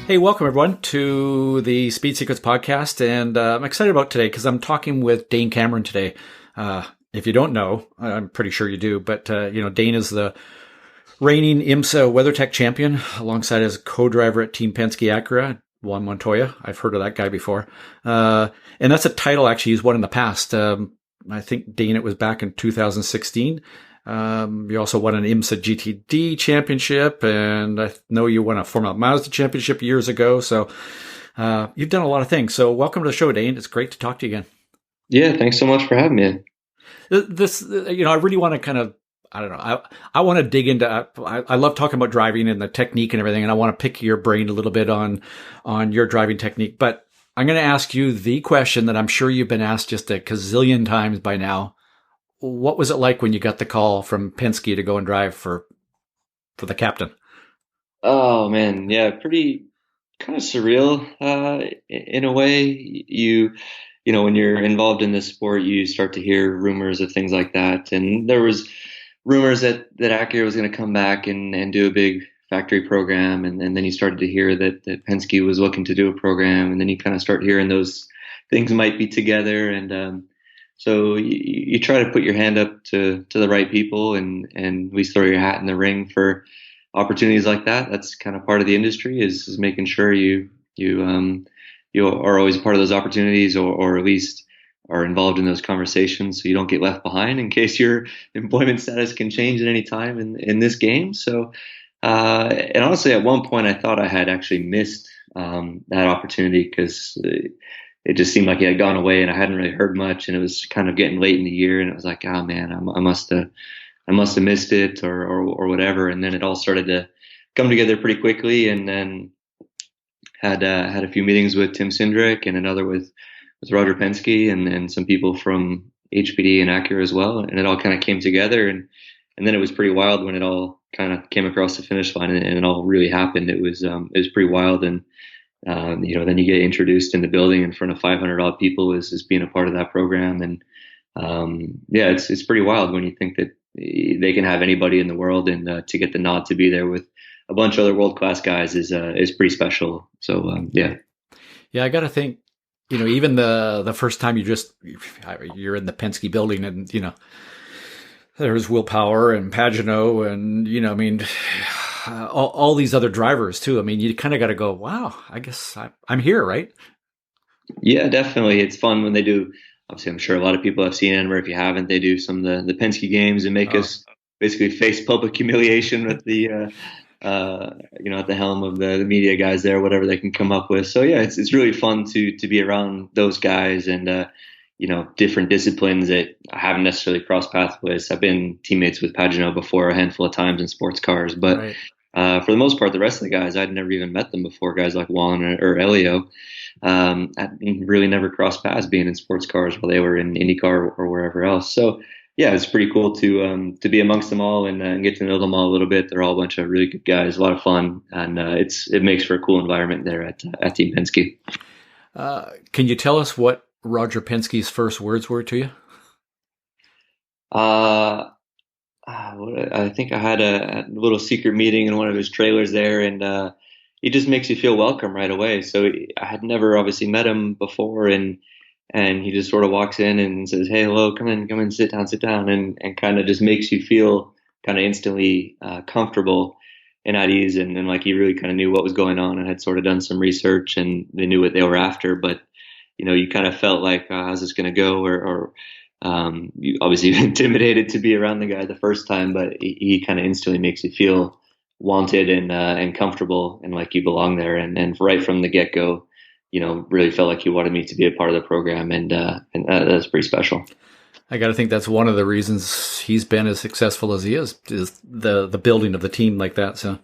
Hey, welcome everyone to the Speed Secrets podcast, and I'm excited about today because I'm talking with Dane Cameron today. If you don't know, I'm pretty sure you do, but Dane is the reigning IMSA WeatherTech champion alongside his co-driver at Team Penske Acura, Juan Montoya. I've heard of that guy before, and that's a title actually he's won in the past. I think Dane, it was back in 2016. You also won an IMSA GTD championship, and I know you won a Formula Mazda championship years ago. So you've done a lot of things. So welcome to the show, Dane. It's great to talk to you again. Yeah, thanks so much for having me. I really want to kind of, I don't know, I want to dig into, I love talking about driving and the technique and everything, and I want to pick your brain a little bit on your driving technique. But I'm going to ask you the question that I'm sure you've been asked just a gazillion times by now. What was it like when you got the call from Penske to go and drive for the captain? Oh man, yeah, pretty kind of surreal in a way. When you're involved in this sport, you start to hear rumors of things like that, and there was rumors that Acura was going to come back and do a big factory program, and then you started to hear that Penske was looking to do a program, and then you kind of start hearing those things might be together, and so you try to put your hand up to the right people, and at least throw your hat in the ring for opportunities like that. That's kind of part of the industry is making sure you are always part of those opportunities, or at least are involved in those conversations, so you don't get left behind in case your employment status can change at any time in this game. So, and honestly, at one point I thought I had actually missed that opportunity because it just seemed like he had gone away and I hadn't really heard much, and it was kind of getting late in the year, and it was like, oh man, I must have missed it or whatever. And then it all started to come together pretty quickly, and then had a few meetings with Tim Cindric and another with Roger Penske and some people from HPD and Acura as well, and it all kind of came together, and then it was pretty wild when it all kind of came across the finish line, and it all really happened. It was pretty wild, and then you get introduced in the building in front of 500 odd people as being a part of that program. And it's pretty wild when you think that they can have anybody in the world, and to get the nod to be there with a bunch of other world-class guys is pretty special. So, yeah. Yeah, I got to think, even the first time you're in the Penske building, and, there's Will Power and Pagano and, all these other drivers too. I mean, you kind of got to go, wow, I guess I'm here, right? Yeah, definitely. It's fun when they do. Obviously, I'm sure a lot of people have seen it, or if you haven't, they do some of the Penske games and make us basically face public humiliation with the, at the helm of the media guys there, whatever they can come up with. So yeah, it's really fun to be around those guys and, different disciplines that I haven't necessarily crossed paths with. I've been teammates with Pagano before a handful of times in sports cars, but right. For the most part, the rest of the guys, I'd never even met them before. Guys like Juan or Elio, I'd really never crossed paths being in sports cars while they were in IndyCar or wherever else. So yeah, it's pretty cool to be amongst them all and get to know them all a little bit. They're all a bunch of really good guys, a lot of fun, and it makes for a cool environment there at Team Penske. Can you tell us what Roger Penske's first words were to you? I think I had a little secret meeting in one of his trailers there, and he just makes you feel welcome right away. So I had never obviously met him before, and he just sort of walks in and says, "Hey, hello, come in, sit down," and kind of just makes you feel kind of instantly comfortable and at ease, and like he really kind of knew what was going on and had sort of done some research, and they knew what they were after. But you kind of felt like, how's this going to go, or you obviously intimidated to be around the guy the first time, but he kind of instantly makes you feel wanted and comfortable and like you belong there. And right from the get go, really felt like he wanted me to be a part of the program, and that's pretty special. I got to think that's one of the reasons he's been as successful as he is the building of the team like that. So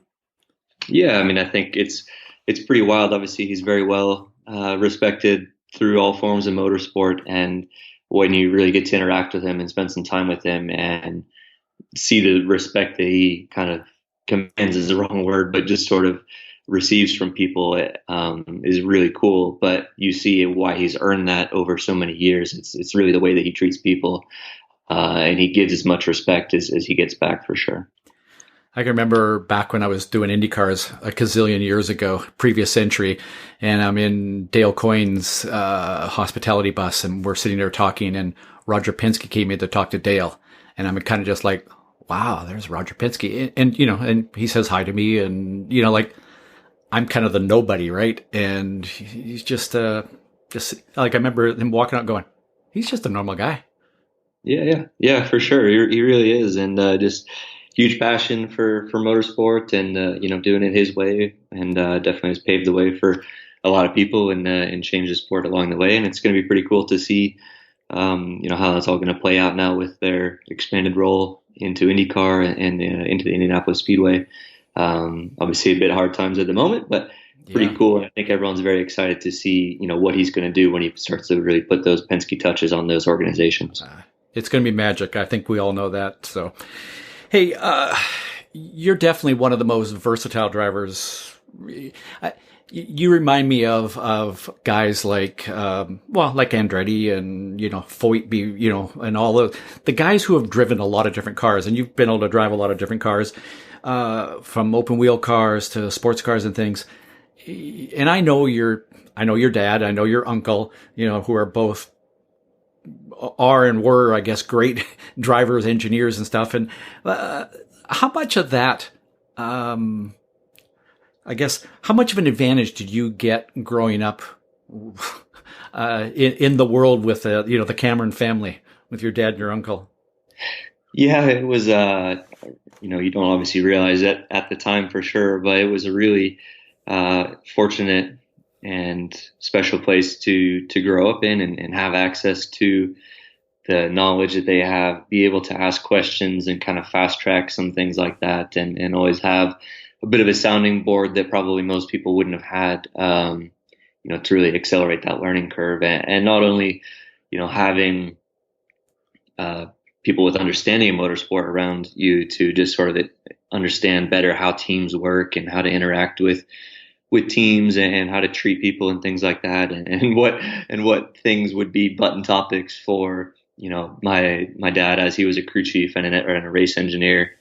yeah, I mean, I think it's pretty wild. Obviously, he's very well respected through all forms of motorsport, and when you really get to interact with him and spend some time with him and see the respect that he kind of commands is the wrong word, but just sort of receives from people, is really cool. But you see why he's earned that over so many years. It's really the way that he treats people, and he gives as much respect as he gets back, for sure. I can remember back when I was doing Indy cars a gazillion years ago, previous century, and I'm in Dale Coyne's hospitality bus, and we're sitting there talking, and Roger Penske came in to talk to Dale, and I'm kind of just like, wow, there's Roger Penske, and and he says hi to me, and like I'm kind of the nobody, right? And he's just like I remember him walking out going, he's just a normal guy. Yeah, for sure. He really is, and just huge passion for motorsport, and doing it his way, and definitely has paved the way for a lot of people, and changed the sport along the way. And it's going to be pretty cool to see, how that's all going to play out now with their expanded role into IndyCar and into the Indianapolis Speedway. Obviously, a bit hard times at the moment, but pretty cool. And I think everyone's very excited to see, what he's going to do when he starts to really put those Penske touches on those organizations. It's going to be magic. I think we all know that. So, hey, you're definitely one of the most versatile drivers. You remind me of guys like, like Andretti and, Foyt, and all the guys who have driven a lot of different cars, and you've been able to drive a lot of different cars, from open wheel cars to sports cars and things. And I know your dad, I know your uncle, who are both and were, I guess, great drivers, engineers and stuff. And, how much of that, how much of an advantage did you get growing up in the world with the Cameron family, with your dad and your uncle? Yeah, it was. You don't obviously realize that at the time for sure, but it was a really fortunate and special place to grow up in, and have access to the knowledge that they have, be able to ask questions and kind of fast track some things like that, and always have a bit of a sounding board that probably most people wouldn't have had, to really accelerate that learning curve. And not only, having people with understanding of motorsport around you to just sort of understand better how teams work and how to interact with teams and how to treat people and things like that, and what things would be button topics for, my dad, as he was a crew chief and a race engineer.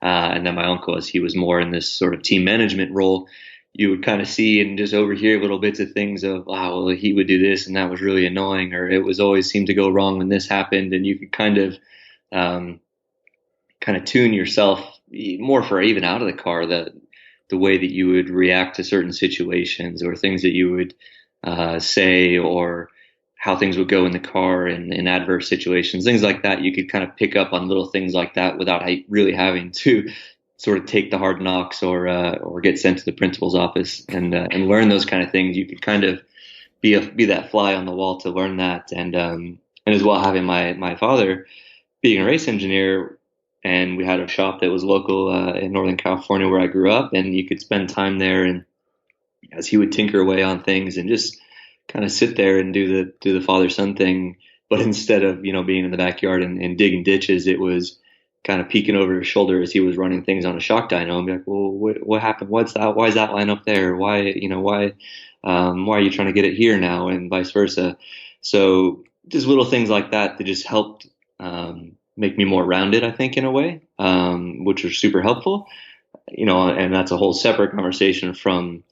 And then my uncle, as he was more in this sort of team management role, you would kind of see and just overhear little bits of things of, wow, well, he would do this and that was really annoying, or it was always seemed to go wrong when this happened. And you could kind of tune yourself more for even out of the car, the way that you would react to certain situations, or things that you would say, or how things would go in the car in adverse situations, things like that. You could kind of pick up on little things like that without really having to sort of take the hard knocks or get sent to the principal's office and learn those kind of things. You could kind of be that fly on the wall to learn that. And as well, having my father being a race engineer, and we had a shop that was local in Northern California where I grew up, and you could spend time there, and as he would tinker away on things and just kind of sit there and do the father-son thing. But instead of, being in the backyard and digging ditches, it was kind of peeking over his shoulder as he was running things on a shock dyno and be like, well, what happened? What's that? Why is that line up there? Why are you trying to get it here now? And vice versa. So just little things like that just helped make me more rounded, I think, in a way, which was super helpful. And that's a whole separate conversation from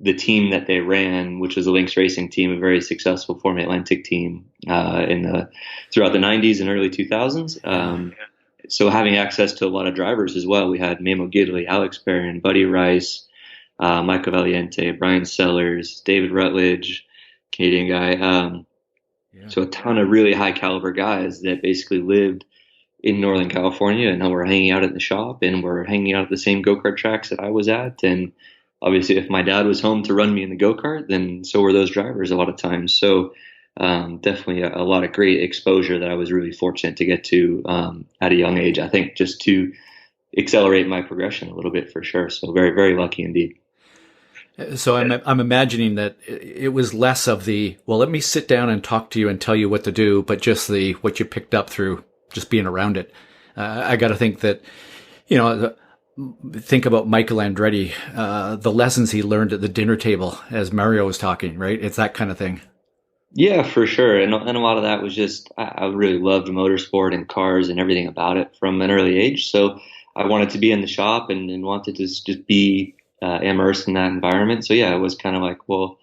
the team that they ran, which was a Lynx Racing team, a very successful Formula Atlantic team throughout the 90s and early 2000s. So having access to a lot of drivers as well. We had Memo Gidley, Alex Barron, Buddy Rice, Michael Valiente, Brian Sellers, David Rutledge, Canadian guy. So a ton of really high caliber guys that basically lived in Northern California and were hanging out at the shop and were hanging out at the same go-kart tracks that I was at. And obviously, if my dad was home to run me in the go-kart, then so were those drivers a lot of times. So definitely a lot of great exposure that I was really fortunate to get to at a young age, I think, just to accelerate my progression a little bit for sure. So very, very lucky indeed. So I'm imagining that it was less of the, well, let me sit down and talk to you and tell you what to do, but just what you picked up through just being around it. I got to think that, think about Michael Andretti, the lessons he learned at the dinner table as Mario was talking, right? It's that kind of thing. Yeah, for sure. And a lot of that was just, I really loved motorsport and cars and everything about it from an early age. So I wanted to be in the shop and wanted to just be immersed in that environment. So yeah, it was kind of like, well,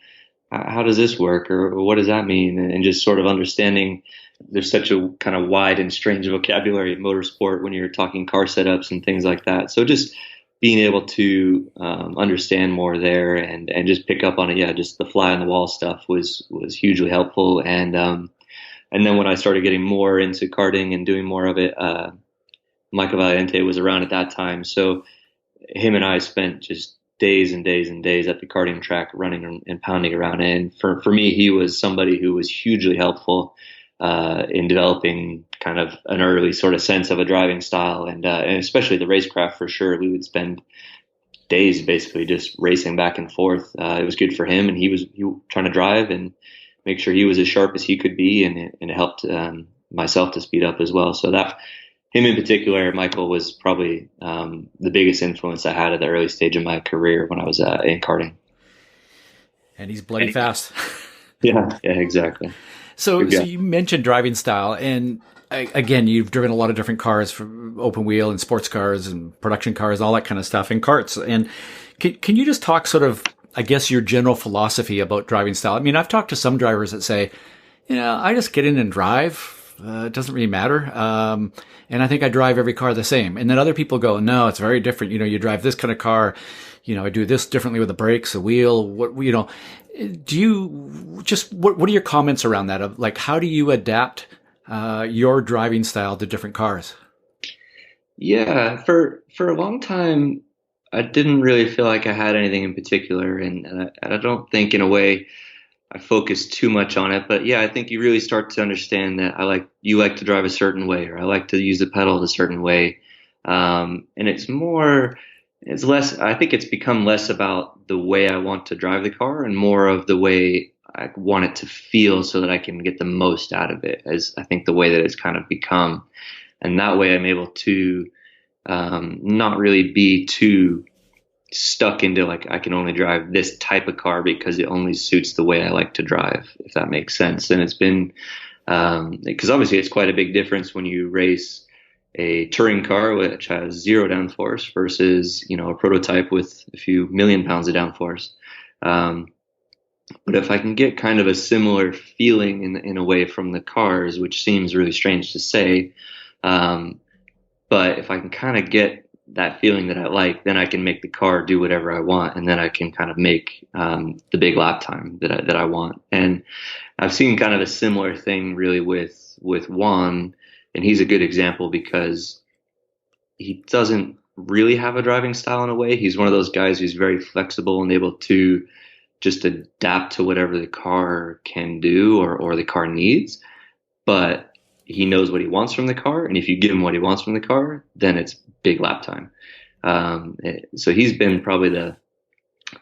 how does this work, or what does that mean? And just sort of understanding there's such a kind of wide and strange vocabulary in motorsport when you're talking car setups and things like that. So just being able to understand more there and just pick up on it, yeah, just the fly on the wall stuff was hugely helpful. And then when I started getting more into karting and doing more of it, Michael Valiente was around at that time. So him and I spent just days and days and days at the karting track running and pounding around. And for me, he was somebody who was hugely helpful in developing kind of an early sort of sense of a driving style, and especially the racecraft for sure. We would spend days basically just racing back and forth. It was good for him, and he was trying to drive and make sure he was as sharp as he could be, and it helped myself to speed up as well. So that him in particular, Michael, was probably the biggest influence I had at the early stage of my career when I was in karting. And he's bloody fast. Yeah, exactly. So you mentioned driving style, and again, you've driven a lot of different cars, from open wheel and sports cars and production cars, all that kind of stuff, and karts. And can you just talk sort of, I guess, your general philosophy about driving style? I mean, I've talked to some drivers that say, I just get in and drive. It doesn't really matter. And I think I drive every car the same. And then other people go, no, it's very different. You drive this kind of car. I do this differently with the brakes, the wheel. Do you just, what are your comments around that? Of like, how do you adapt your driving style to different cars? Yeah, for a long time, I didn't really feel like I had anything in particular, and I don't think in a way I focused too much on it. But yeah, I think you really start to understand that you like to drive a certain way, or I like to use the pedal a certain way, and it's less. I think it's become less about the way I want to drive the car and more of the way I want it to feel, so that I can get the most out of it, as I think the way that it's kind of become. And that way I'm able to not really be too stuck into like, I can only drive this type of car because it only suits the way I like to drive, if that makes sense. And it's been, because obviously it's quite a big difference when you race a touring car, which has 0 downforce, versus, a prototype with a few million pounds of downforce. But if I can get kind of a similar feeling in a way from the cars, which seems really strange to say, but if I can kind of get that feeling that I like, then I can make the car do whatever I want, and then I can kind of make the big lap time that I want. And I've seen kind of a similar thing really with Juan, and he's a good example because he doesn't really have a driving style in a way. He's one of those guys who's very flexible and able to just adapt to whatever the car can do or the car needs. But he knows what he wants from the car, and if you give him what he wants from the car, then it's big lap time. So he's been probably the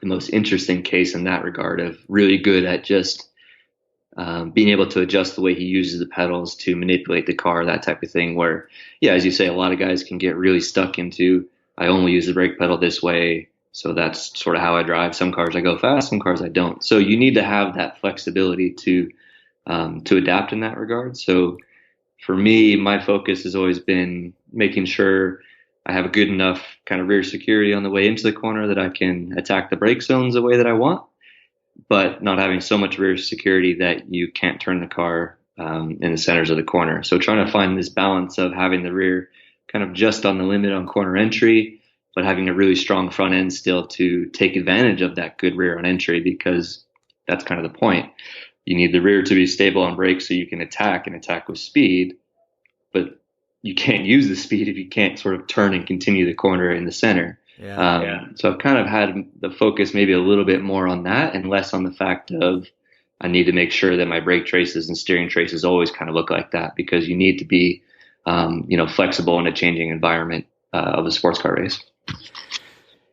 most interesting case in that regard, of really good at just being able to adjust the way he uses the pedals to manipulate the car, that type of thing. Where, yeah, as you say, a lot of guys can get really stuck into, I only use the brake pedal this way, so that's sort of how I drive. Some cars I go fast, some cars I don't. So you need to have that flexibility to adapt in that regard. So for me, my focus has always been making sure I have a good enough kind of rear security on the way into the corner that I can attack the brake zones the way that I want, but not having so much rear security that you can't turn the car in the centers of the corner. So trying to find this balance of having the rear kind of just on the limit on corner entry, but having a really strong front end still to take advantage of that good rear on entry, because that's kind of the point. You need the rear to be stable on brakes so you can attack with speed, but you can't use the speed if you can't sort of turn and continue the corner in the center. So I've kind of had the focus maybe a little bit more on that and less on the fact of I need to make sure that my brake traces and steering traces always kind of look like that, because you need to be, flexible in a changing environment of a sports car race.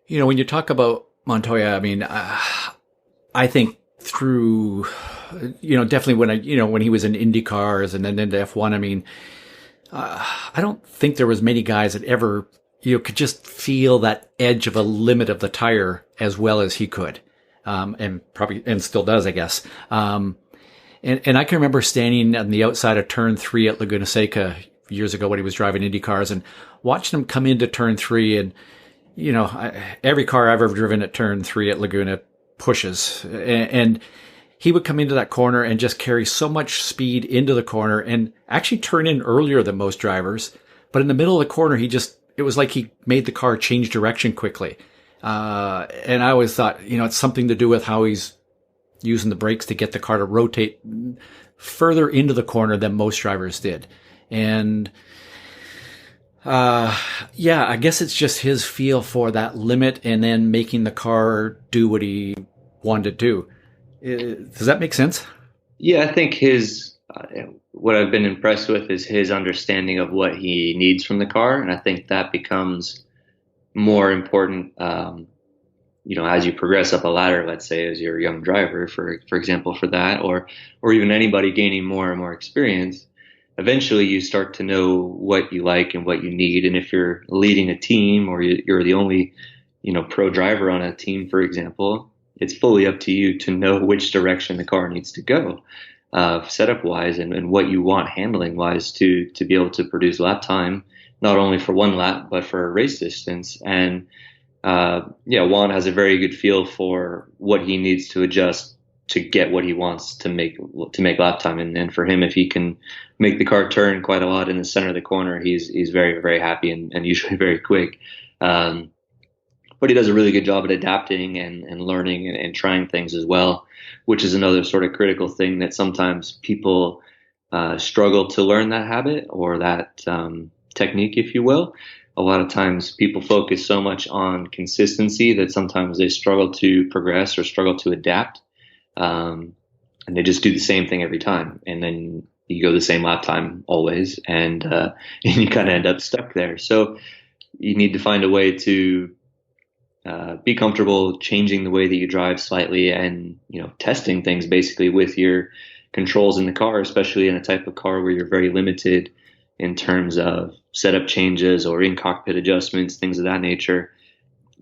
When you talk about Montoya, I mean, I think through, definitely when he was in Indy cars and then into F1, I mean, I don't think there was many guys that ever, could just feel that edge of a limit of the tire as well as he could. And still does, I guess. And I can remember standing on the outside of turn 3 at Laguna Seca, years ago when he was driving Indy cars, and watching him come into turn 3. And, every car I've ever driven at turn 3 at Laguna pushes. And he would come into that corner and just carry so much speed into the corner and actually turn in earlier than most drivers. But in the middle of the corner, it was like he made the car change direction quickly. And I always thought, it's something to do with how he's using the brakes to get the car to rotate further into the corner than most drivers did. And I guess it's just his feel for that limit and then making the car do what he wanted to do. Does that make sense? Yeah, I think what I've been impressed with is his understanding of what he needs from the car. And I think that becomes more important, as you progress up a ladder, let's say, as you're a young driver, for example, for that, or even anybody gaining more and more experience. Eventually you start to know what you like and what you need. And if you're leading a team or you're the only, pro driver on a team, for example, it's fully up to you to know which direction the car needs to go, setup wise, and what you want handling wise to be able to produce lap time, not only for one lap, but for a race distance. And, Juan has a very good feel for what he needs to adjust to get what he wants to make lap time. And for him, if he can make the car turn quite a lot in the center of the corner, he's very, very happy and usually very quick. But he does a really good job at adapting and learning and trying things as well, which is another sort of critical thing that sometimes people struggle to learn that habit or that technique, if you will. A lot of times people focus so much on consistency that sometimes they struggle to progress or struggle to adapt. And they just do the same thing every time. And then you go the same lap time always. And you kind of end up stuck there. So you need to find a way to be comfortable changing the way that you drive slightly and, testing things basically with your controls in the car, especially in a type of car where you're very limited in terms of setup changes or in-cockpit adjustments, things of that nature.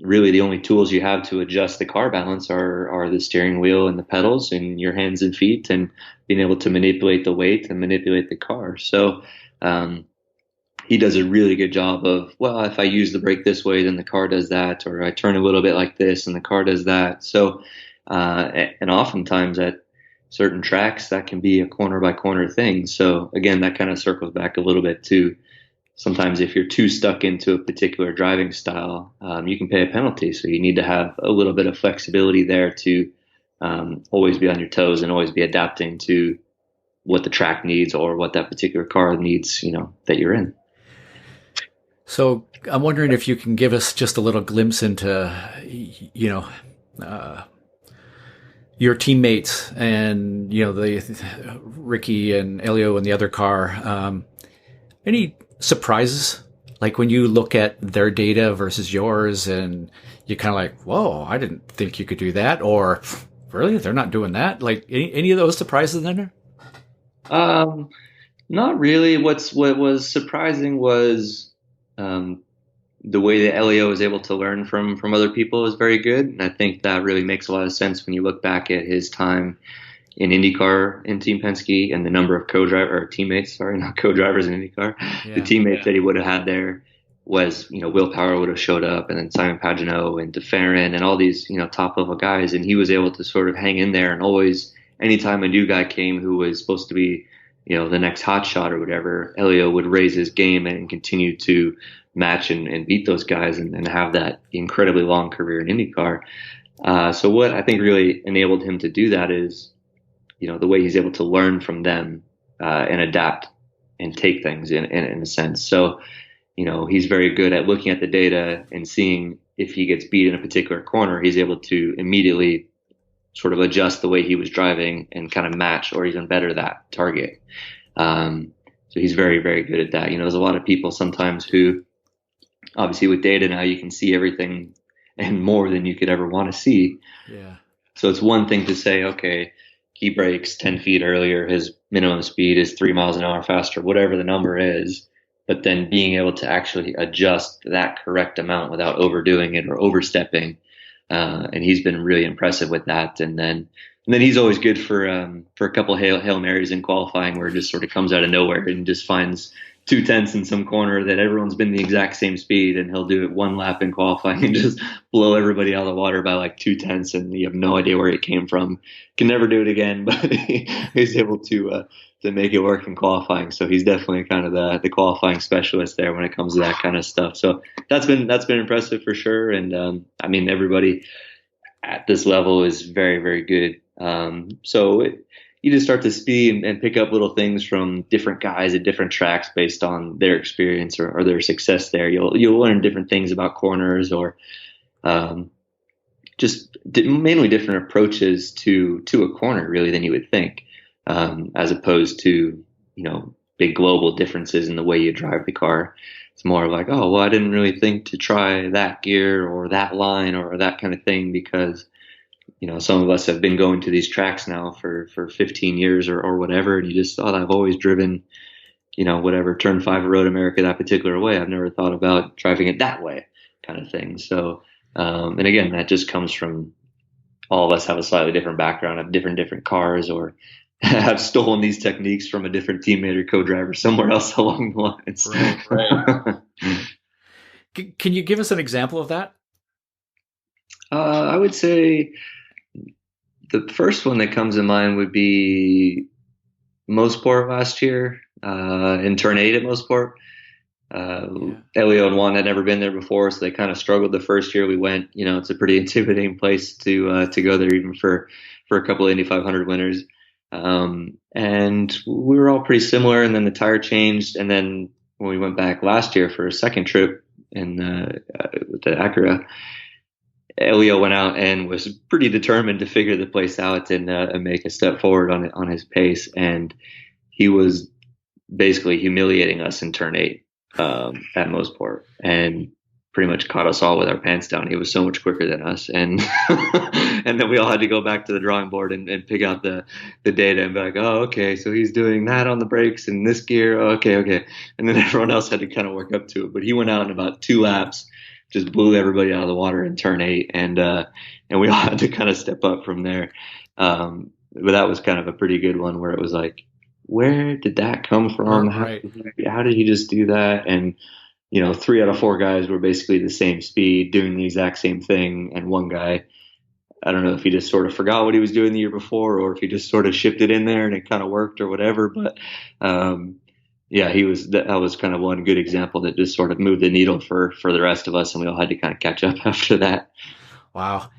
Really, the only tools you have to adjust the car balance are the steering wheel and the pedals and your hands and feet and being able to manipulate the weight and manipulate the car. So he does a really good job of, well, if I use the brake this way, then the car does that, or I turn a little bit like this and the car does that. So, and oftentimes at certain tracks, that can be a corner by corner thing. So again, that kind of circles back a little bit to sometimes if you're too stuck into a particular driving style, you can pay a penalty. So you need to have a little bit of flexibility there to always be on your toes and always be adapting to what the track needs or what that particular car needs, that you're in. So I'm wondering if you can give us just a little glimpse into, your teammates and, the Ricky and Elio and the other car. Any surprises? Like when you look at their data versus yours and you kind of like, whoa, I didn't think you could do that. Or really, they're not doing that. Like any of those surprises in there? Not really. What was surprising was, the way that Elio is able to learn from other people is very good. And I think that really makes a lot of sense when you look back at his time in IndyCar in Team Penske and the number of teammates, not co-drivers in IndyCar. Yeah, the teammates that he would have had there was, Will Power would have showed up, and then Simon Pagenaud and DeFerrin and all these, top level guys. And he was able to sort of hang in there, and always, anytime a new guy came who was supposed to be, the next hot shot or whatever, Elio would raise his game and continue to match and beat those guys and have that incredibly long career in IndyCar. So what I think really enabled him to do that is, the way he's able to learn from them and adapt and take things in a sense. So, he's very good at looking at the data and seeing if he gets beat in a particular corner, he's able to immediately sort of adjust the way he was driving and kind of match or even better that target. So he's very, very good at that. There's a lot of people sometimes who, obviously with data now, you can see everything and more than you could ever want to see. Yeah. So it's one thing to say, okay, he brakes 10 feet earlier, his minimum speed is 3 miles an hour faster, whatever the number is, but then being able to actually adjust that correct amount without overdoing it or overstepping. And he's been really impressive with that. And then, And then he's always good for a couple of Hail Marys in qualifying, where it just sort of comes out of nowhere and just finds 2/10 in some corner that everyone's been the exact same speed, and he'll do it one lap in qualifying and just blow everybody out of the water by like 2/10, and you have no idea where it came from. Can never do it again, but he's able to make it work in qualifying. So he's definitely kind of the qualifying specialist there when it comes to that kind of stuff. So that's been impressive for sure. And I mean, everybody at this level is very, very good. You just start to see and pick up little things from different guys at different tracks based on their experience or their success there. You'll learn different things about corners, or mainly different approaches to a corner really than you would think, as opposed to, big global differences in the way you drive the car. It's more like, oh, well, I didn't really think to try that gear or that line or that kind of thing, because some of us have been going to these tracks now for 15 years or whatever, and you just thought, I've always driven, whatever, Turn 5 of Road America that particular way. I've never thought about driving it that way, kind of thing. So, and again, that just comes from all of us have a slightly different background, have different cars, or have stolen these techniques from a different teammate or co-driver somewhere else along the lines. Right. Can you give us an example of that? I would say the first one that comes to mind would be Mosport last year, in Turn 8 at Mosport. Elio and Juan had never been there before, so they kind of struggled the first year we went. It's a pretty intimidating place to go there, even for a couple of Indy 500 winners. And we were all pretty similar, and then the tire changed. And then when we went back last year for a second trip with the Acura, Elio went out and was pretty determined to figure the place out and make a step forward on his pace. And he was basically humiliating us in Turn 8 at Mosport, and pretty much caught us all with our pants down. He was so much quicker than us, and and then we all had to go back to the drawing board and pick out the data and be like, oh, okay, so he's doing that on the brakes and this gear. Oh, okay, and then everyone else had to kind of work up to it. But he went out in about 2 laps, just blew everybody out of the water in Turn 8, and we all had to kind of step up from there. But that was kind of a pretty good one, where it was like, where did that come from? Right. How did he just do that? And 3 out of 4 guys were basically the same speed, doing the exact same thing. And one guy, I don't know if he just sort of forgot what he was doing the year before, or if he just sort of shifted in there and it kind of worked or whatever. But that was kind of one good example that just sort of moved the needle for the rest of us, and we all had to kind of catch up after that. Wow.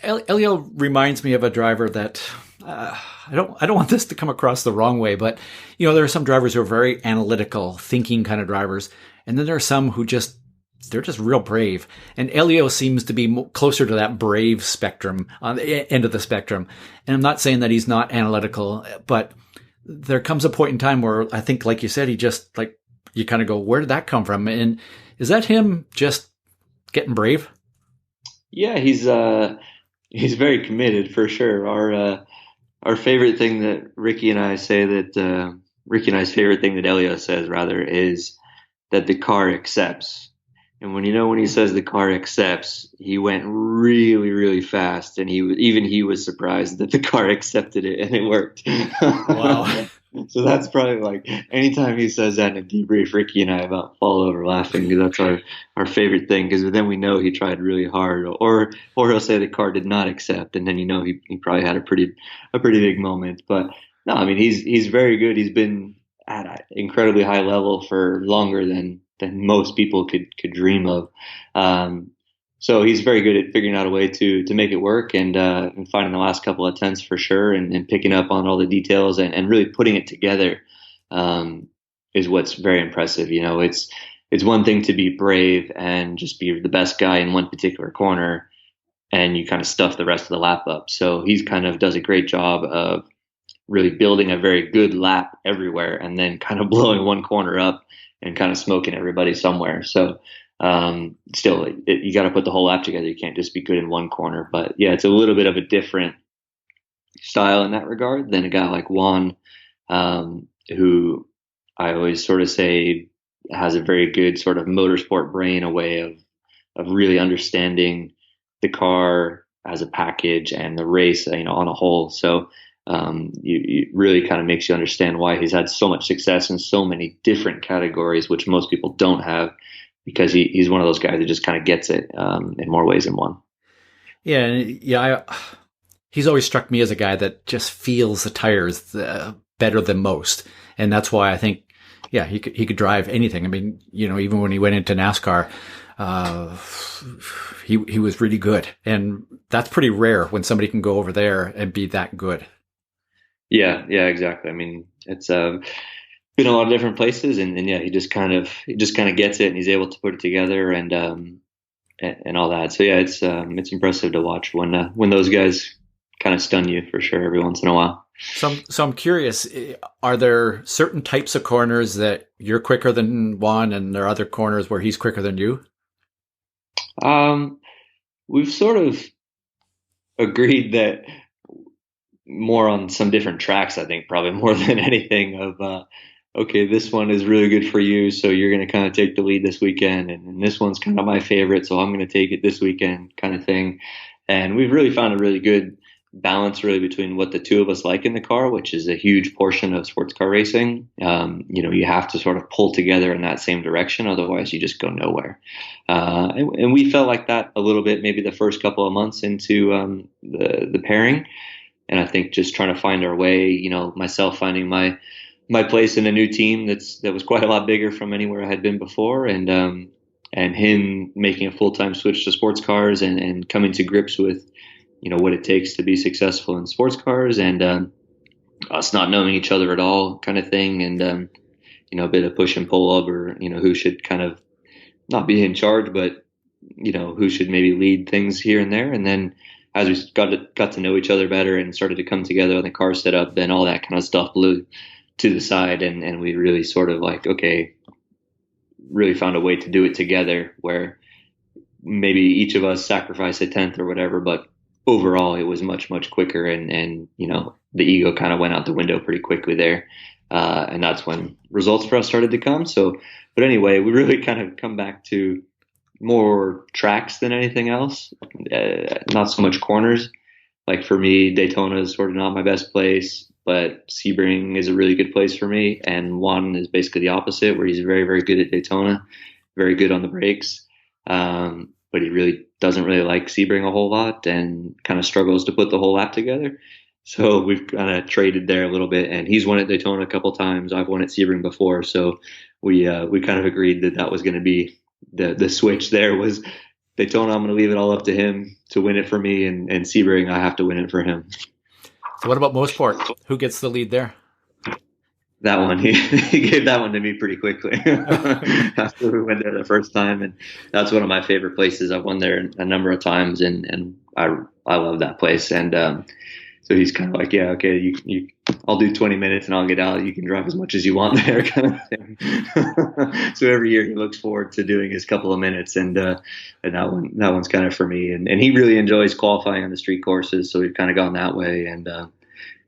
Elio reminds me of a driver that I don't want this to come across the wrong way, but there are some drivers who are very analytical, thinking kind of drivers, and then there are some who they're just real brave. And Elio seems to be closer to that brave spectrum, on the end of the spectrum. And I'm not saying that he's not analytical, but there comes a point in time where I think, like you said, he just you kind of go, where did that come from? And is that him just getting brave? Yeah, he's very committed for sure. Our favorite thing that Ricky and I's favorite thing that Elio says rather is that the car accepts. And when he says the car accepts, he went really, really fast, and he was surprised that the car accepted it and it worked. Wow. So that's probably like anytime he says that in a debrief, Ricky and I about fall over laughing, because that's our favorite thing, because then we know he tried really hard, or he'll say the car did not accept, and then he probably had a pretty big moment. But no, I mean he's very good. He's been at an incredibly high level for longer than most people could dream of. So he's very good at figuring out a way to make it work, and finding the last couple of tenths for sure, and picking up on all the details and really putting it together is what's very impressive. It's one thing to be brave and just be the best guy in one particular corner, and you kind of stuff the rest of the lap up. So he's kind of does a great job of really building a very good lap everywhere, and then kind of blowing one corner up and kind of smoking everybody somewhere. So still, you got to put the whole lap together. You can't just be good in one corner. But yeah, it's a little bit of a different style in that regard than a guy like Juan, who I always sort of say has a very good sort of motorsport brain, a way of really understanding the car, as a package and the race, on a whole. So you really kind of makes you understand why he's had so much success in so many different categories, which most people don't have, because he's one of those guys that just kind of gets it in more ways than one. Yeah, he's always struck me as a guy that just feels the tires better than most, and that's why I think, yeah, he could drive anything. I mean, even when he went into NASCAR, he was really good, and that's pretty rare when somebody can go over there and be that good. Yeah, exactly. I mean, it's been a lot of different places, and yeah, he just kind of gets it, and he's able to put it together, and all that. So yeah, it's impressive to watch when those guys kind of stun you for sure every once in a while. So I'm curious, are there certain types of corners that you're quicker than Juan, and there are other corners where he's quicker than you? We've sort of agreed that more on some different tracks, I think, probably more than anything, of okay, this one is really good for you, so you're going to kind of take the lead this weekend, and this one's kind of my favorite, so I'm going to take it this weekend, kind of thing. And we've really found a really good balance really between what the two of us like in the car, which is a huge portion of sports car racing. You have to sort of pull together in that same direction, otherwise you just go nowhere. And we felt like that a little bit maybe the first couple of months into the pairing. And I think just trying to find our way, myself finding my place in a new team that was quite a lot bigger from anywhere I had been before, and him making a full-time switch to sports cars and coming to grips with what it takes to be successful in sports cars, and us not knowing each other at all, kind of thing, and a bit of push and pull over who should kind of not be in charge, but who should maybe lead things here and there. And then as we got to know each other better and started to come together on the car setup, then all that kind of stuff blew to the side, and we really sort of really found a way to do it together, where maybe each of us sacrificed a tenth or whatever, but overall it was much, much quicker, and the ego kind of went out the window pretty quickly there. And that's when results for us started to come. So, but anyway, we really kind of come back to more tracks than anything else. Not so much corners. Like for me, Daytona is sort of not my best place, but Sebring is a really good place for me. And Juan is basically the opposite, where he's very, very good at Daytona, very good on the brakes. But he really doesn't really like Sebring a whole lot and kind of struggles to put the whole lap together. So we've kind of traded there a little bit, and he's won at Daytona a couple times. I've won at Sebring before. So we kind of agreed that was going to be the switch. There was Daytona, I'm going to leave it all up to him to win it for me, and Sebring, I have to win it for him. So what about Mosport? Who gets the lead there? That one, he gave that one to me pretty quickly after we went there the first time, and that's one of my favorite places. I've won there a number of times, and I love that place. And so he's kind of like, yeah, okay, I'll do 20 minutes and I'll get out. You can drive as much as you want there, kind of thing. So every year he looks forward to doing his couple of minutes, and that one's kind of for me. And he really enjoys qualifying on the street courses, so we've kind of gone that way, and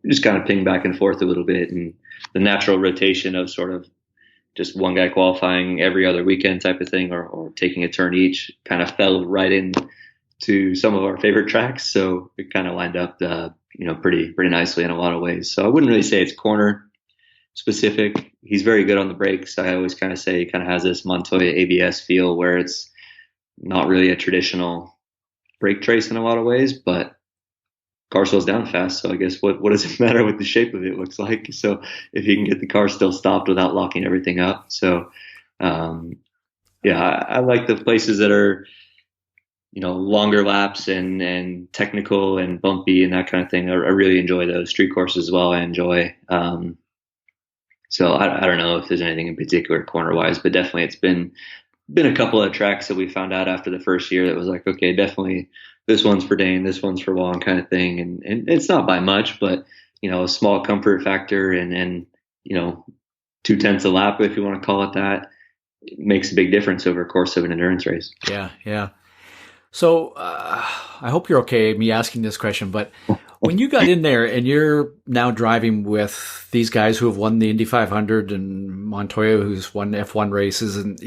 we just kind of ping back and forth a little bit, and the natural rotation of sort of just one guy qualifying every other weekend type of thing, or taking a turn each, kind of fell right in to some of our favorite tracks. So it kind of lined up pretty nicely in a lot of ways. So I wouldn't really say it's corner specific. He's very good on the brakes. I always kind of say he kind of has this Montoya ABS feel, where it's not really a traditional brake trace in a lot of ways, but car slows down fast. So I guess what does it matter what the shape of it looks like? So if you can get the car still stopped without locking everything up. So I like the places that are longer laps and technical and bumpy and that kind of thing. I really enjoy those. Street courses as well I enjoy. So I don't know if there's anything in particular corner wise, but definitely it's been a couple of tracks that we found out after the first year that was like, okay, definitely this one's for Dane, this one's for Juan, kind of thing. And it's not by much, but a small comfort factor and 0.2 a lap, if you want to call it that, it makes a big difference over a course of an endurance race. Yeah. So I hope you're okay me asking this question, but when you got in there and you're now driving with these guys who have won the Indy 500 and Montoya, who's won F1 races, and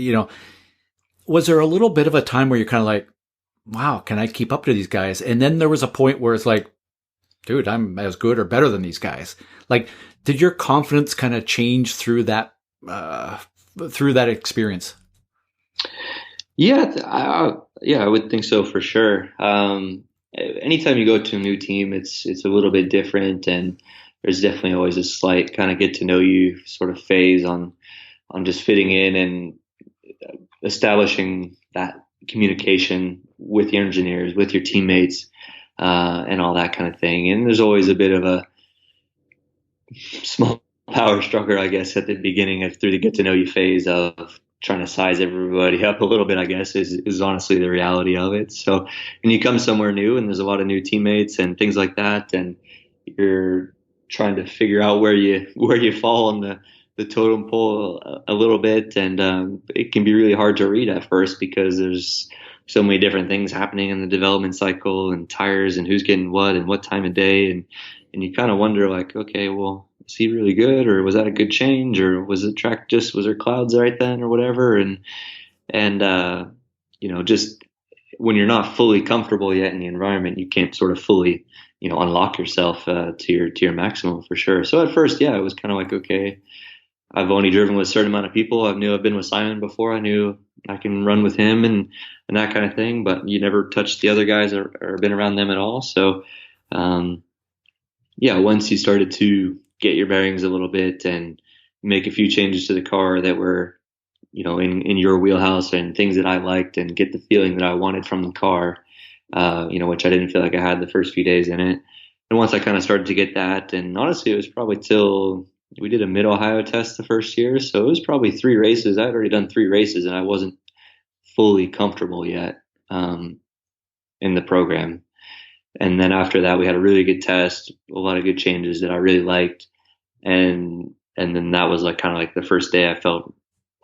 was there a little bit of a time where you're kind of like, wow, can I keep up to these guys? And then there was a point where it's like, dude, I'm as good or better than these guys. Like, did your confidence kind of change through that experience? Yeah, I would think so for sure. Anytime you go to a new team, it's a little bit different, and there's definitely always a slight kind of get to know you sort of phase on just fitting in and establishing that communication with your engineers, with your teammates, and all that kind of thing. And there's always a bit of a small power struggle, I guess, at the beginning through the get to know you phase of trying to size everybody up a little bit, I guess, is honestly the reality of it. So when you come somewhere new and there's a lot of new teammates and things like that, and you're trying to figure out where you fall on the totem pole a little bit, and it can be really hard to read at first because there's so many different things happening in the development cycle and tires and who's getting what and what time of day, and you kind of wonder like, okay, well, is he really good, or was that a good change, or was the track was there clouds right then or whatever, and just when you're not fully comfortable yet in the environment, you can't sort of fully unlock yourself to your maximum for sure. So at first, yeah, it was kind of like, okay, I've only driven with a certain amount of people. I've been with Simon before. I knew I can run with him and that kind of thing, but you never touched the other guys or been around them at all. So, once you started to get your bearings a little bit and make a few changes to the car that were, in your wheelhouse and things that I liked, and get the feeling that I wanted from the car, which I didn't feel like I had the first few days in it. And once I kind of started to get that, and honestly, it was probably till we did a mid-Ohio test the first year. So it was probably 3 races. I had already done 3 races and I wasn't fully comfortable yet in the program. And then after that, we had a really good test, a lot of good changes that I really liked. And then that was like kind of like the first day I felt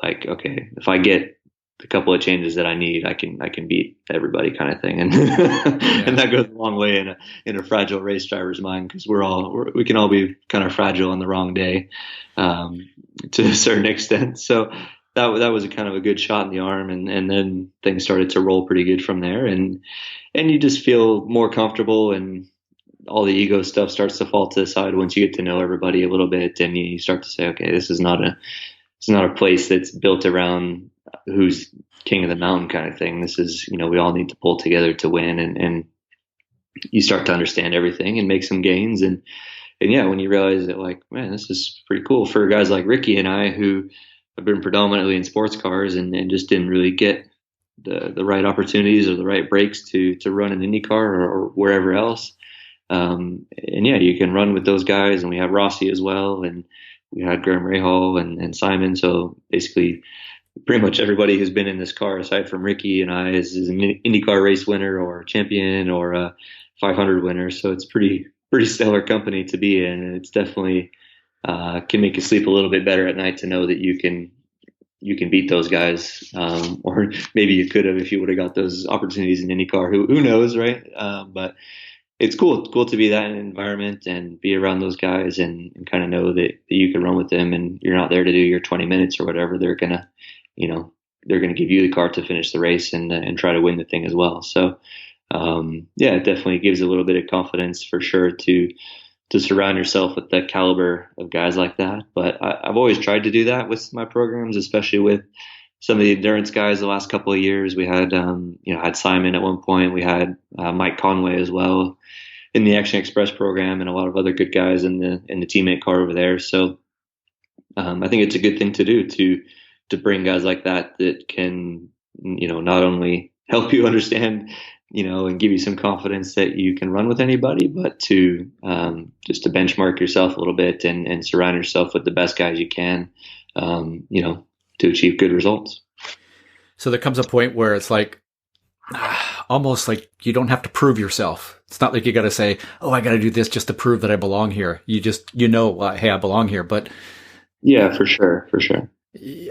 like, okay, if I get a couple of changes that I need, I can beat everybody kind of thing. And and that goes a long way in a fragile race driver's mind, because we can all be kind of fragile on the wrong day, to a certain extent. So that was a kind of a good shot in the arm, and then things started to roll pretty good from there, and you just feel more comfortable, and all the ego stuff starts to fall to the side once you get to know everybody a little bit, and you start to say, okay, this is not a place that's built around who's king of the mountain kind of thing. This is, we all need to pull together to win, and you start to understand everything and make some gains. And yeah, when you realize that, like, man, this is pretty cool for guys like Ricky and I, who have been predominantly in sports cars and just didn't really get the right opportunities or the right breaks to run an IndyCar or wherever else. And yeah, you can run with those guys, and we have Rossi as well, and we had Graham Rahal and Simon. So basically, pretty much everybody who's been in this car, aside from Ricky and I, is an IndyCar race winner or champion or a 500 winner. So it's pretty stellar company to be in, and it's definitely can make you sleep a little bit better at night to know that you can beat those guys, or maybe you could have if you would have got those opportunities in IndyCar. Who knows, right? But it's cool to be that in an environment and be around those guys and kind of know that you can run with them, and you're not there to do your 20 minutes or whatever. They're gonna give you the car to finish the race and try to win the thing as well. So it definitely gives a little bit of confidence for sure to surround yourself with that caliber of guys like that. But I've always tried to do that with my programs, especially with some of the endurance guys. The last couple of years, we had had Simon at one point. We had Mike Conway as well in the Action Express program, and a lot of other good guys in the teammate car over there. So I think it's a good thing to do to bring guys like that can not only help you understand and give you some confidence that you can run with anybody, but to just to benchmark yourself a little bit and surround yourself with the best guys you can, to achieve good results. So there comes a point where it's like, almost like you don't have to prove yourself. It's not like you got to say, oh, I got to do this just to prove that I belong here. You just, hey, I belong here. But yeah, for sure.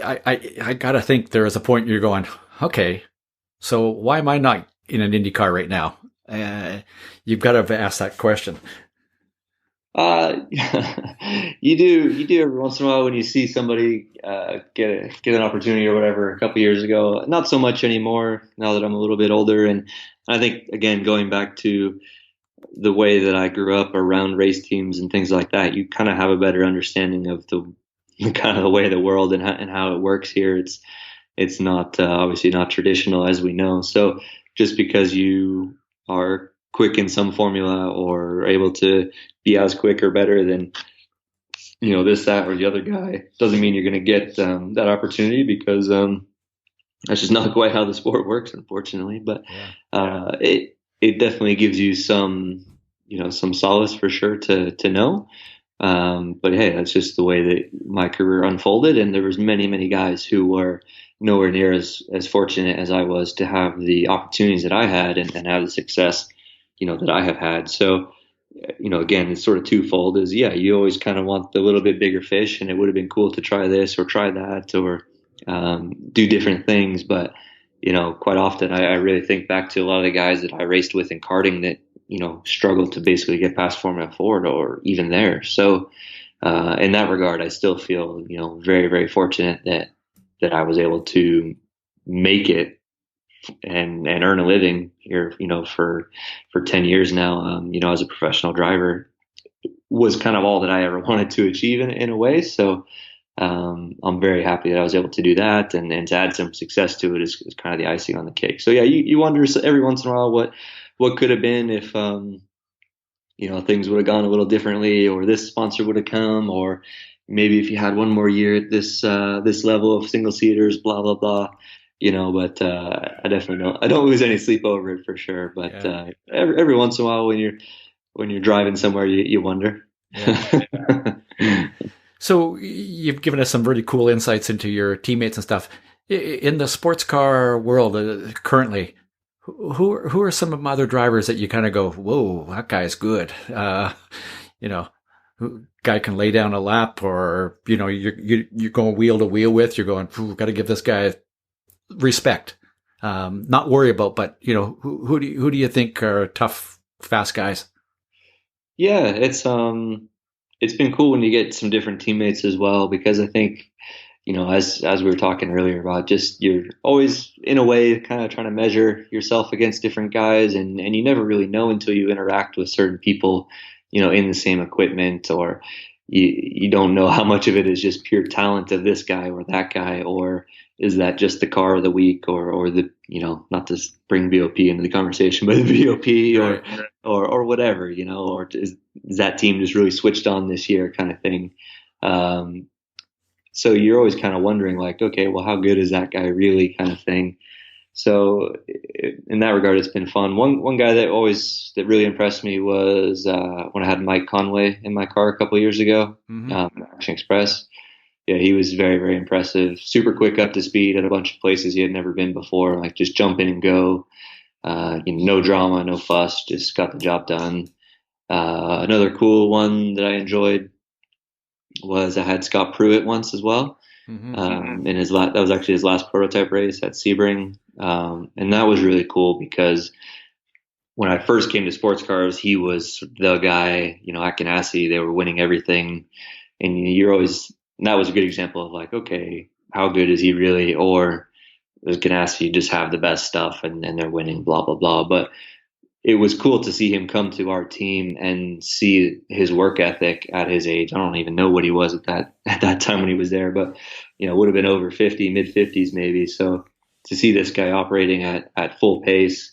I got to think there is a point you're going, okay, so why am I not in an IndyCar right now? You've got to ask that question. Uh, you do every once in a while when you see somebody get an opportunity or whatever. A couple years ago, not so much anymore. Now that I'm a little bit older, and I think again going back to the way that I grew up around race teams and things like that, you kind of have a better understanding of the kind of the way of the world and how it works here. It's not obviously not traditional as we know. So just because you are quick in some formula or able to be as quick or better than this, that, or the other guy doesn't mean you're going to get that opportunity because that's just not quite how the sport works, unfortunately. But it definitely gives you some some solace for sure to know. But hey, that's just the way that my career unfolded, and there was many guys who were nowhere near as fortunate as I was to have the opportunities that I had and have the success that I have had. So again, it's sort of twofold. Is you always kind of want the little bit bigger fish, and it would have been cool to try this or try that or do different things. But quite often I really think back to a lot of the guys that I raced with in karting that struggled to basically get past Formula Ford or even there. So in that regard, I still feel very fortunate that I was able to make it and earn a living here for 10 years now as a professional driver was kind of all that I ever wanted to achieve in a way. So I'm very happy that I was able to do that, and to add some success to it is kind of the icing on the cake. So yeah, you wonder every once in a while what could have been if things would have gone a little differently, or this sponsor would have come, or maybe if you had one more year at this level of single seaters, blah blah blah. But I definitely I don't lose any sleep over it for sure. But every once in a while when you're driving somewhere, you wonder. Yeah. So you've given us some really cool insights into your teammates and stuff. In the sports car world currently, who are some of the other drivers that you kind of go, whoa, that guy's good? Guy can lay down a lap, or you're going wheel to wheel with. You're going, got to give this guy respect. Not worry about, but who do you think are tough, fast guys? Yeah, it's been cool when you get some different teammates as well, because I think, as we were talking earlier about, just you're always in a way kind of trying to measure yourself against different guys, and you never really know until you interact with certain people, in the same equipment, or you don't know how much of it is just pure talent of this guy or that guy, or is that just the car of the week, or the, not to bring BOP into the conversation, but the BOP or whatever, or is that team just really switched on this year kind of thing. So you're always kind of wondering like, okay, well, how good is that guy really kind of thing. So in that regard, it's been fun. One guy that really impressed me was when I had Mike Conway in my car a couple of years ago, Action Express. Yeah, he was very impressive. Super quick up to speed at a bunch of places he had never been before. Like just jump in and go. No drama, no fuss. Just got the job done. Another cool one that I enjoyed was I had Scott Pruitt once as well. In that was actually his last prototype race at Sebring. And that was really cool because when I first came to sports cars, he was the guy, at Ganassi, they were winning everything. And that was a good example of like, okay, how good is he really? Or does Ganassi just have the best stuff and they're winning, blah, blah, blah. But it was cool to see him come to our team and see his work ethic at his age. I don't even know what he was at that time when he was there, but would have been over 50, mid 50s maybe. So to see this guy operating at full pace,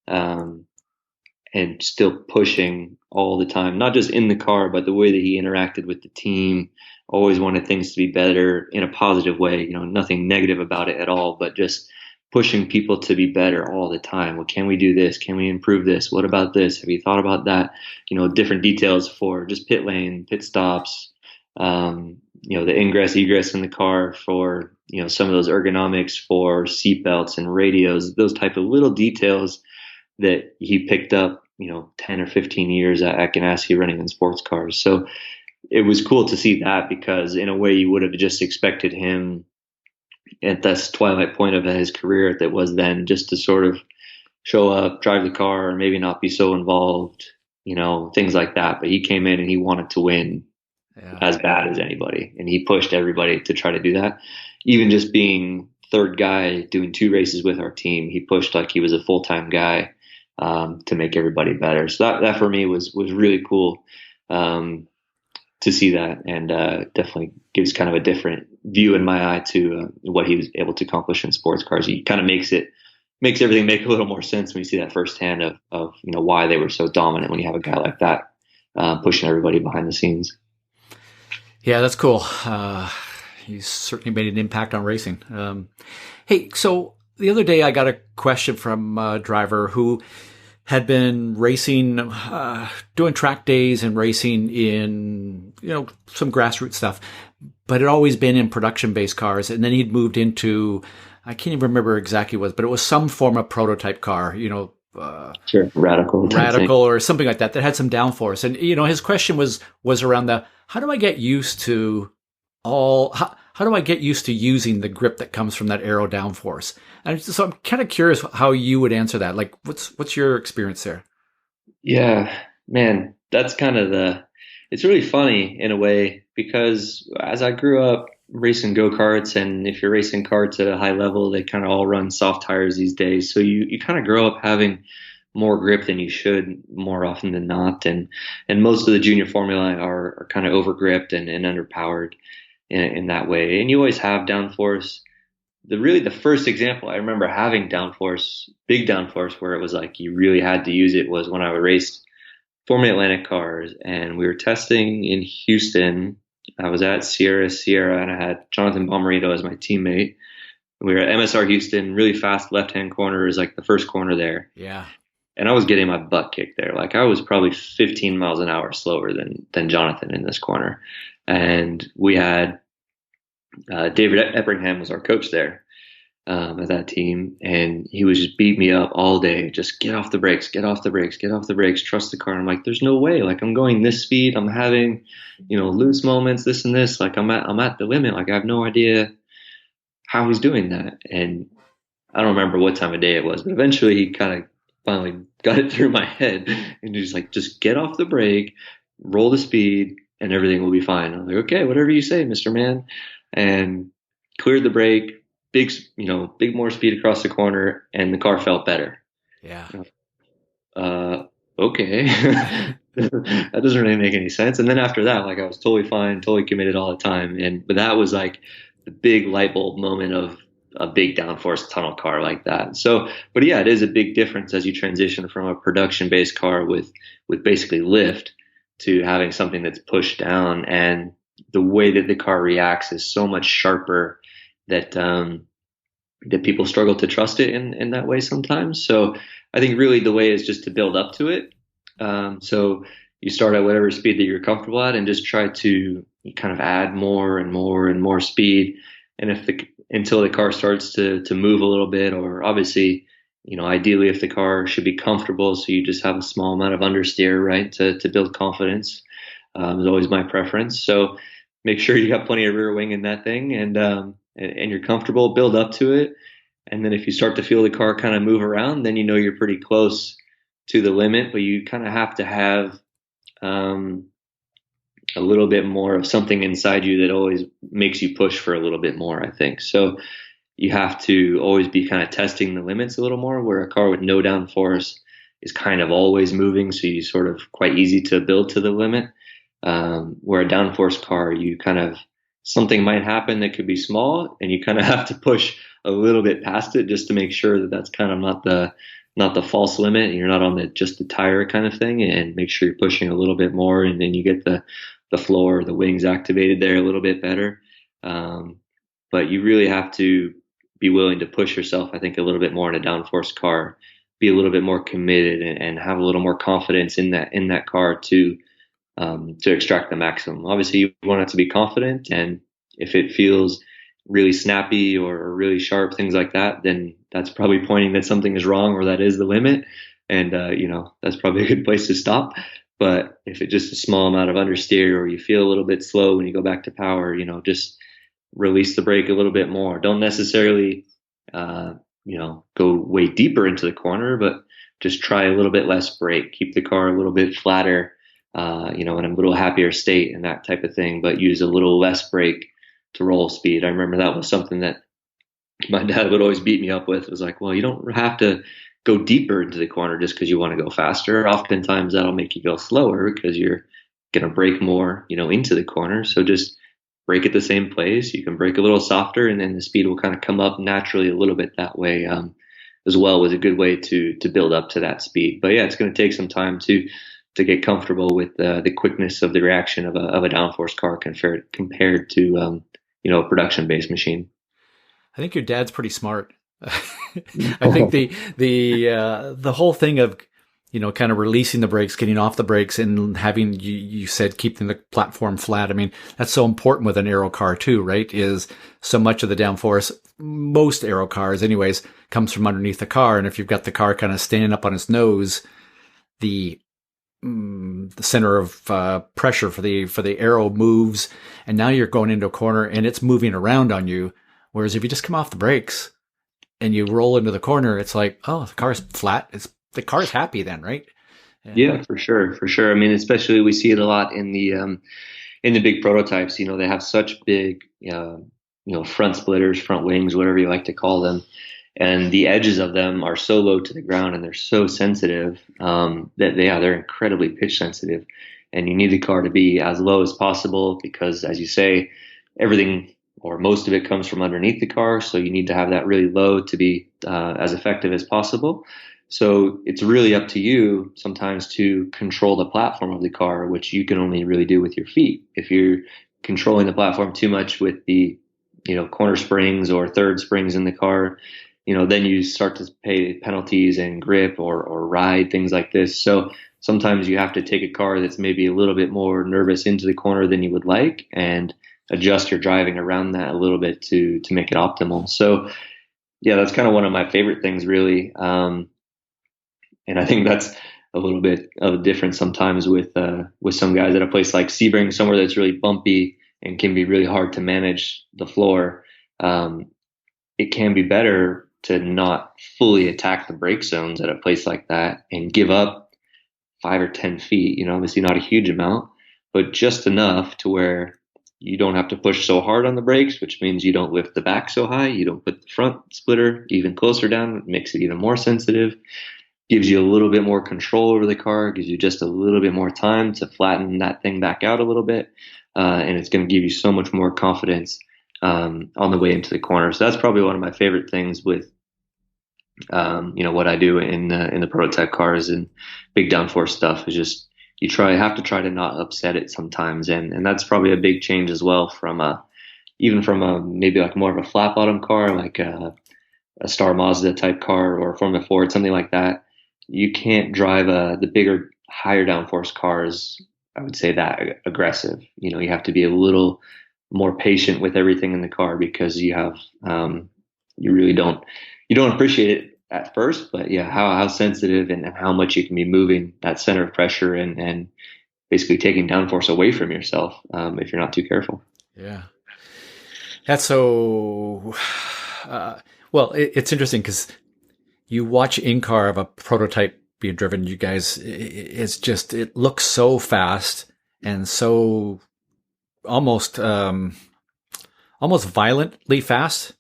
and still pushing all the time, not just in the car, but the way that he interacted with the team, always wanted things to be better in a positive way, nothing negative about it at all, but just pushing people to be better all the time. Well, can we do this? Can we improve this? What about this? Have you thought about that? Different details for just pit lane, pit stops, the ingress, egress in the car, for, some of those ergonomics for seatbelts and radios, those type of little details that he picked up, 10 or 15 years at Ganassi running in sports cars. So it was cool to see that, because in a way you would have just expected him at this twilight point of his career that was then just to sort of show up, drive the car, or maybe not be so involved, things like that. But he came in and he wanted to win Yeah. as bad as anybody, and he pushed everybody to try to do that. Even just being third guy doing 2 races with our team, he pushed like he was a full-time guy to make everybody better. So that for me was really cool to see that, and definitely gives kind of a different view in my eye to what he was able to accomplish in sports cars. He kind of makes everything make a little more sense when you see that firsthand of why they were so dominant when you have a guy like that pushing everybody behind the scenes. Yeah, that's cool. He's certainly made an impact on racing. Hey, so the other day I got a question from a driver who had been racing, doing track days and racing in, some grassroots stuff, but had always been in production-based cars. And then he'd moved into, I can't even remember exactly what, but it was some form of prototype car, sure, radical or something like that had some downforce. And, his question was around how do I get used to how do I get used to using the grip that comes from that aero downforce? And so I'm kind of curious how you would answer that. Like, what's your experience there? Yeah, man, that's kind of it's really funny in a way, because as I grew up racing go-karts, and if you're racing karts at a high level, they kind of all run soft tires these days. So you kind of grow up having more grip than you should more often than not. And most of the junior formula are kind of overgripped and underpowered in that way. And you always have downforce. The first example I remember having downforce, big downforce, where it was like you really had to use it, was when I raced Formula Atlantic cars, and we were testing in Houston. I was at Sierra, and I had Jonathan Bomarito as my teammate. We were at MSR Houston, really fast left-hand corner is like the first corner there. Yeah. And I was getting my butt kicked there. Like I was probably 15 miles an hour slower than Jonathan in this corner. And we had David Eppingham was our coach there at that team, and he would just beat me up all day. Just get off the brakes, get off the brakes, get off the brakes, trust the car. And I'm like, there's no way. Like I'm going this speed, I'm having, loose moments, this and this. Like I'm at the limit. Like I have no idea how he's doing that. And I don't remember what time of day it was, but eventually he kind of finally got it through my head, and he's like, just get off the brake, roll the speed, and everything will be fine. I was like, okay, whatever you say, Mr. Man. And cleared the brake, big more speed across the corner, and the car felt better. Yeah. Okay. That doesn't really make any sense. And then after that, like I was totally fine, totally committed all the time. But that was like the big light bulb moment of a big downforce tunnel car like that. So, but yeah, it is a big difference as you transition from a production based car with basically lift to having something that's pushed down, and the way that the car reacts is so much sharper that that people struggle to trust it in that way sometimes. So I think really the way is just to build up to it. So you start at whatever speed that you're comfortable at, and just try to kind of add more and more and more speed. And until the car starts to move a little bit, or obviously, ideally if the car should be comfortable, so you just have a small amount of understeer, right, to build confidence, is always my preference. So make sure you got plenty of rear wing in that thing, and you're comfortable, build up to it. And then if you start to feel the car kind of move around, then you're pretty close to the limit, but you kind of have to have a little bit more of something inside you that always makes you push for a little bit more, I think. So you have to always be kind of testing the limits a little more, where a car with no downforce is kind of always moving, so you sort of quite easy to build to the limit. Where a downforce car, you kind of, something might happen that could be small, and you kind of have to push a little bit past it just to make sure that that's kind of not the false limit, and you're not on just the tire kind of thing, and make sure you're pushing a little bit more, and then you get the floor, the wings activated there a little bit better. But you really have to be willing to push yourself, I think, a little bit more in a downforce car, be a little bit more committed, and have a little more confidence in that car to extract the maximum. Obviously, you want it to be confident, and if it feels really snappy or really sharp, things like that, then that's probably pointing that something is wrong, or that is the limit. And, that's probably a good place to stop. But if it's just a small amount of understeer, or you feel a little bit slow when you go back to power, just release the brake a little bit more. Don't necessarily, go way deeper into the corner, but just try a little bit less brake, keep the car a little bit flatter, in a little happier state and that type of thing, but use a little less brake to roll speed. I remember that was something that my dad would always beat me up with. It was like, well, you don't have to go deeper into the corner just because you want to go faster. Oftentimes that'll make you go slower because you're going to brake more, into the corner. So just brake at the same place. You can brake a little softer, and then the speed will kind of come up naturally a little bit that way. As well was a good way to build up to that speed. But yeah, it's going to take some time to get comfortable with the quickness of the reaction of a downforce car compared to a production based machine. I think your dad's pretty smart. I think the whole thing of, kind of releasing the brakes, getting off the brakes, and having, you said, keeping the platform flat. I mean, that's so important with an aero car too, right? Is so much of the downforce, most aero cars anyways, comes from underneath the car. And if you've got the car kind of standing up on its nose, the center of pressure for the aero moves, and now you're going into a corner and it's moving around on you. Whereas if you just come off the brakes and you roll into the corner, it's like, oh, the car's flat. The car's happy then, right? Yeah, for sure. I mean, especially we see it a lot in the big prototypes. They have such big, front splitters, front wings, whatever you like to call them, and the edges of them are so low to the ground and they're so sensitive that they're incredibly pitch sensitive, and you need the car to be as low as possible because, as you say, everything or most of it comes from underneath the car. So you need to have that really low to be as effective as possible. So it's really up to you sometimes to control the platform of the car, which you can only really do with your feet. If you're controlling the platform too much with the, corner springs or third springs in the car, then you start to pay penalties and grip or ride, things like this. So sometimes you have to take a car that's maybe a little bit more nervous into the corner than you would like and adjust your driving around that a little bit to make it optimal. So yeah, that's kind of one of my favorite things, really. And I think that's a little bit of a difference sometimes with some guys at a place like Sebring, somewhere that's really bumpy and can be really hard to manage the floor. It can be better to not fully attack the brake zones at a place like that and give up 5 or 10 feet, obviously not a huge amount, but just enough to where you don't have to push so hard on the brakes, which means you don't lift the back so high. You don't put the front splitter even closer down. It makes it even more sensitive. Gives you a little bit more control over the car. Gives you just a little bit more time to flatten that thing back out a little bit. And it's going to give you so much more confidence on the way into the corner. So that's probably one of my favorite things with what I do in the prototype cars and big downforce stuff is just have to try to not upset it sometimes, and that's probably a big change as well from maybe like more of a flat bottom car like a Star Mazda type car or Formula Ford, something like that. You can't drive the bigger, higher downforce cars, I would say, that aggressive. You have to be a little more patient with everything in the car because you don't appreciate it at first, but yeah, how sensitive and how much you can be moving that center of pressure and basically taking downforce away from yourself if you're not too careful. Yeah. That's so, it's interesting because you watch in-car of a prototype being driven, you guys, it looks so fast and so almost violently fast.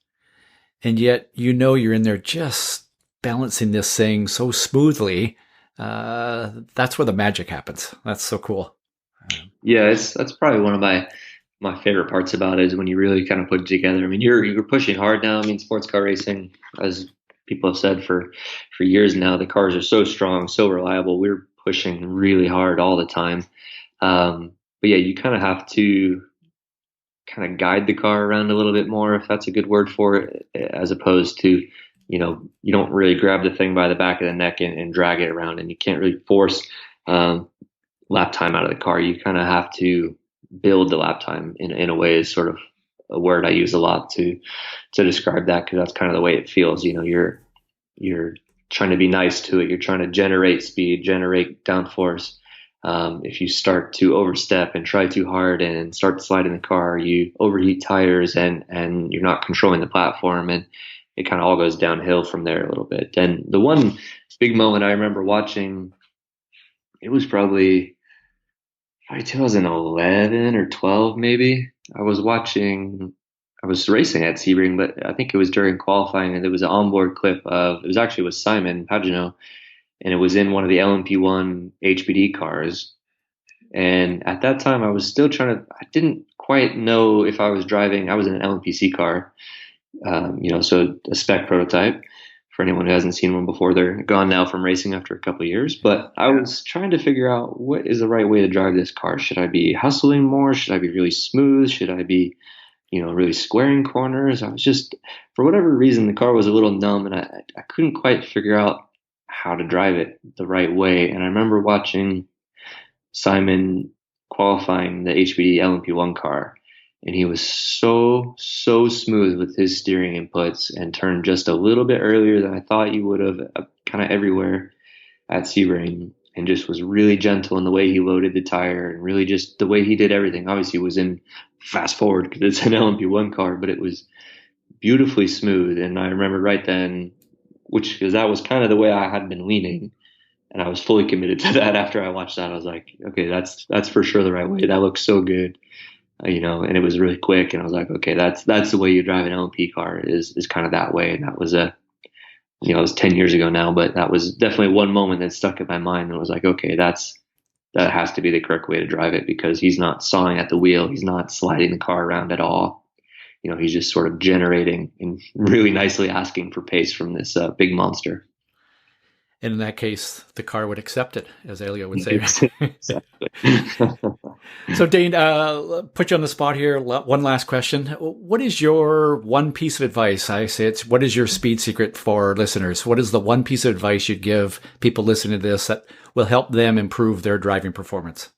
And yet, you're in there just balancing this thing so smoothly. That's where the magic happens. That's so cool. Yeah, that's probably one of my favorite parts about it is when you really kind of put it together. I mean, you're pushing hard now. I mean, sports car racing, as people have said for years now, the cars are so strong, so reliable. We're pushing really hard all the time. But yeah, you kind of have to kind of guide the car around a little bit more, if that's a good word for it, as opposed to, you don't really grab the thing by the back of the neck and drag it around, and you can't really force lap time out of the car. You kind of have to build the lap time in a way, is sort of a word I use a lot to describe that, because that's kind of the way it feels. You're trying to be nice to it. You're trying to generate speed, generate downforce. If you start to overstep and try too hard and start sliding the car, you overheat tires and you're not controlling the platform, and it kind of all goes downhill from there a little bit. And the one big moment I remember watching, it was probably 2011 or 12 maybe. I was racing at Sebring, but I think it was during qualifying, and there was an onboard clip it was actually with Simon Pagenaud, and it was in one of the LMP1 HPD cars. And at that time, I was still I didn't quite know if I was driving. I was in an LMPC car, so a spec prototype. For anyone who hasn't seen one before, they're gone now from racing after a couple of years. But I was trying to figure out what is the right way to drive this car. Should I be hustling more? Should I be really smooth? Should I be, really squaring corners? I was just, for whatever reason, the car was a little numb, and I couldn't quite figure out how to drive it the right way. And I remember watching Simon qualifying the HPD LMP1 car, and he was so smooth with his steering inputs and turned just a little bit earlier than I thought he would have, kind of everywhere at Sebring, and just was really gentle in the way he loaded the tire and really just the way he did everything. Obviously, it was in fast forward because it's an LMP1 car, but it was beautifully smooth. And I remember right then, because that was kind of the way I had been leaning, and I was fully committed to that. After I watched that, I was like, okay, that's for sure the right way. That looks so good. And it was really quick, and I was like, okay, that's the way you drive an LMP car is kind of that way. And that was it was 10 years ago now, but that was definitely one moment that stuck in my mind, and was like, okay, that has to be the correct way to drive it, because he's not sawing at the wheel. He's not sliding the car around at all. He's just sort of generating and really nicely asking for pace from this big monster. And in that case, the car would accept it, as Elio would say. Exactly. So, Dane, put you on the spot here. One last question. What is your one piece of advice? I say what is your speed secret for listeners? What is the one piece of advice you'd give people listening to this that will help them improve their driving performance?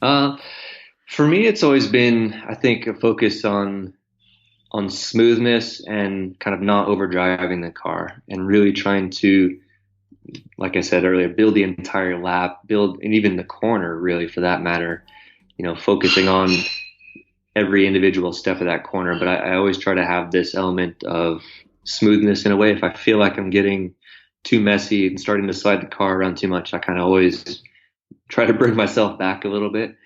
For me, it's always been, I think, a focus on smoothness and kind of not overdriving the car, and really trying to, like I said earlier, build the entire lap, and even the corner, really, for that matter, focusing on every individual step of that corner. But I always try to have this element of smoothness in a way. If I feel like I'm getting too messy and starting to slide the car around too much, I kind of always try to bring myself back a little bit.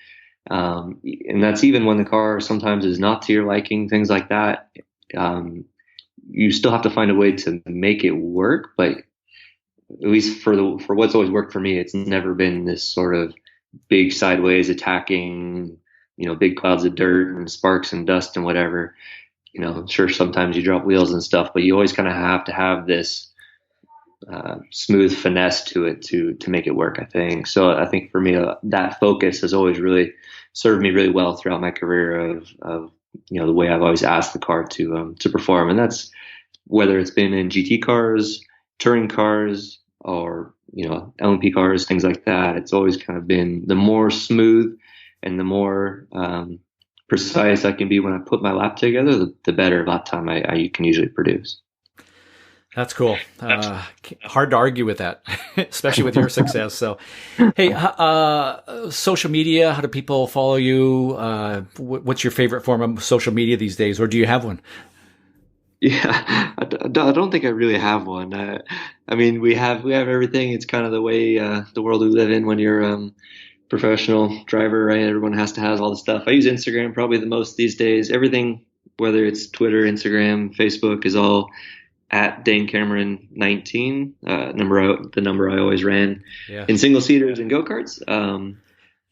And that's even when the car sometimes is not to your liking, things like that. You still have to find a way to make it work, but at least for what's always worked for me, it's never been this sort of big sideways attacking, big clouds of dirt and sparks and dust and whatever. Sure, sometimes you drop wheels and stuff, but you always kind of have to have this smooth finesse to it to make it work, I think. So I think for me, that focus has always really served me really well throughout my career of the way I've always asked the car to perform. And that's whether it's been in GT cars, touring cars, or LMP cars, things like that. It's always kind of been the more smooth and the more precise I can be when I put my lap together, the better lap time I can usually produce. That's cool. Hard to argue with that, especially with your success. So, hey, social media, how do people follow you? What's your favorite form of social media these days, or do you have one? Yeah, I don't think I really have one. I mean, we have everything. It's kind of the way the world we live in when you're a professional driver, right? Everyone has to have all the stuff. I use Instagram probably the most these days. Everything, whether it's Twitter, Instagram, Facebook, is all at Dane Cameron 19, the number I always ran in single seaters and go-karts.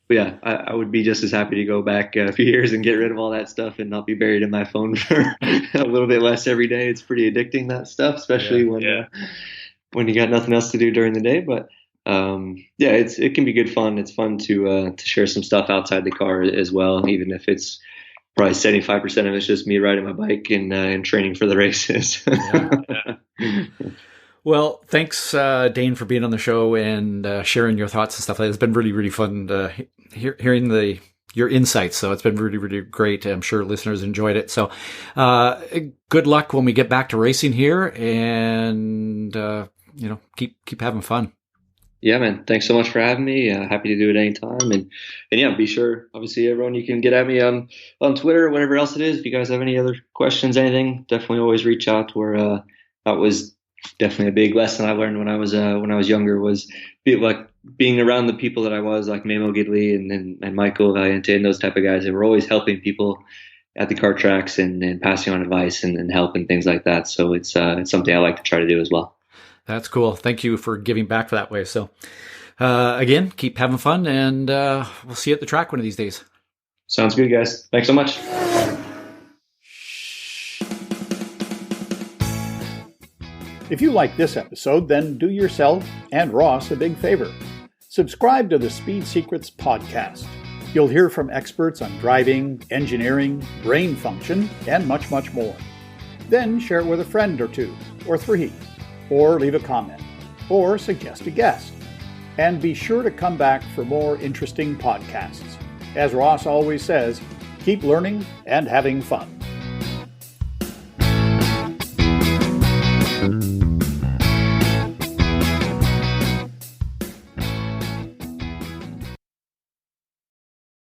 But yeah, I would be just as happy to go back a few years and get rid of all that stuff and not be buried in my phone for a little bit less every day. It's pretty addicting, that stuff, especially when you got nothing else to do during the day. But it can be good fun. It's fun to share some stuff outside the car as well, even if it's probably 75% of it's just me riding my bike and training for the races. Well, thanks, Dane, for being on the show and sharing your thoughts and stuff. It's been really, really fun hearing your insights. So it's been really, really great. I'm sure listeners enjoyed it. So good luck when we get back to racing here, and keep having fun. Yeah, man. Thanks so much for having me. Happy to do it anytime. And yeah, be sure, obviously, everyone, you can get at me on Twitter or whatever else it is. If you guys have any other questions, anything, definitely always reach out. That was definitely a big lesson I learned when I was younger, was being around the people that I was, like Memo Gidley and Michael Valiente and those type of guys. They were always helping people at the kart tracks and passing on advice and help and things like that. So it's something I like to try to do as well. That's cool. Thank you for giving back for that way. So, again, keep having fun, and we'll see you at the track one of these days. Sounds good, guys. Thanks so much. If you like this episode, then do yourself and Ross a big favor. Subscribe to the Speed Secrets podcast. You'll hear from experts on driving, engineering, brain function, and much, much more. Then share it with a friend or two, or three, or leave a comment, or suggest a guest. And be sure to come back for more interesting podcasts. As Ross always says, keep learning and having fun.